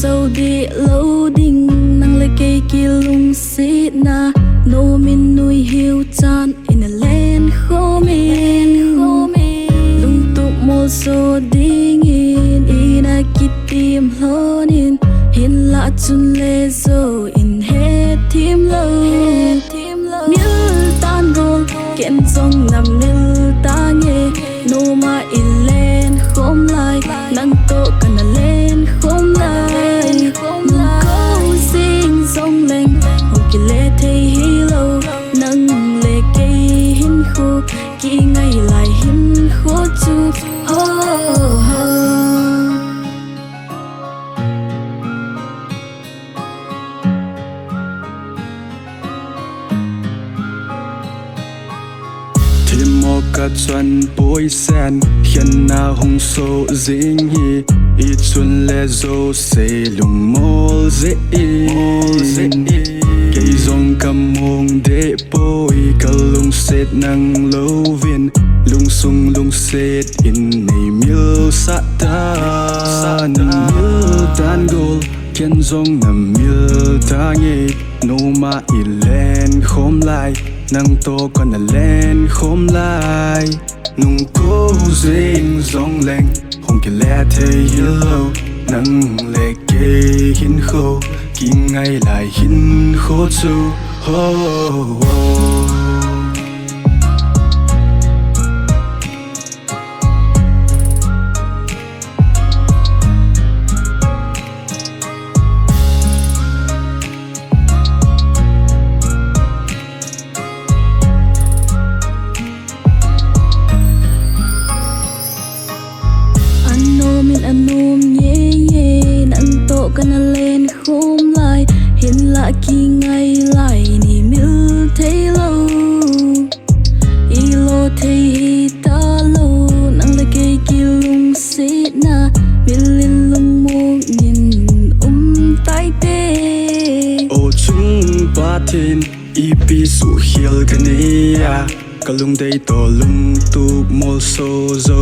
dâu đi lâu đình năng lấy cây kia lung xít na nô min nuôi hiu chan in a len khô min lung tụ mô so ding in a kitim honin hin la chun le zo in he tim lo nil tan rol ken song nam nil ta nghe no ma in len khom lai nang to kana len khom lai câu sing song leng hong ki le thei hi lo nang le cây hin khô ki ngay lại hin khô chu ho ho cả chuan bối sen hiện na hong so ding hi i chun le zo se lung mol ze cây zong kam mong de bối ka lung set nang lo vin lung sung lung set in nei mil sa tan mil tan gol ken zong nam mil ta nge no ma i len khom lai nang to con a len khom lai nung cô ding zong leng hong ki le thei hello nang le ke hin kho ki ngay lại hin kho chu ho anum nhẹ nhẹ nang to kana lên khom lại hin la ki ngay lại ni mil thấy lâu i lo thấy ta lâu nang le cây ki lung xít na milin lung mo nhìn tai tê ô chung ba tin ipi su hiel kania kalung day to lung tu mol so zo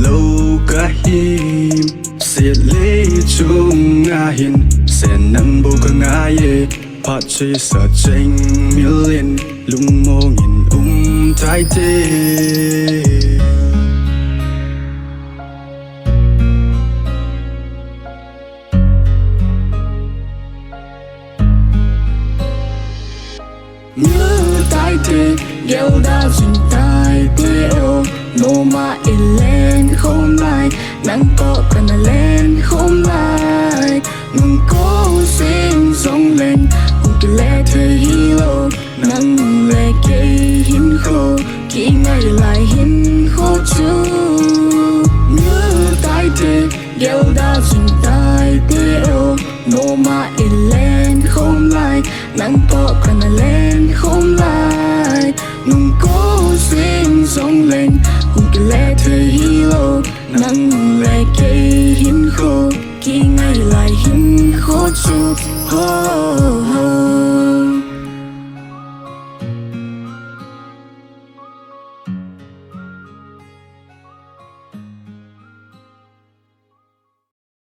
lâu ka him se le chung nga hin sen nang bo ka nga ye pa che sa cheng million lung mo ngin tai te tai te gel da jin tai te o no ma ilen khom lai nang ko kana len khom lai nung ko sing song len hong ki le thei hi lo nang le ke hin kho ki ngay lại hin kho chu tai te gel da jin tai te o no ma ilen khom lai nang ko kana len khom lai nung ko sing song len hong ki le thei hi lo nang le ke hin kho ki ngay lại hin kho chu ho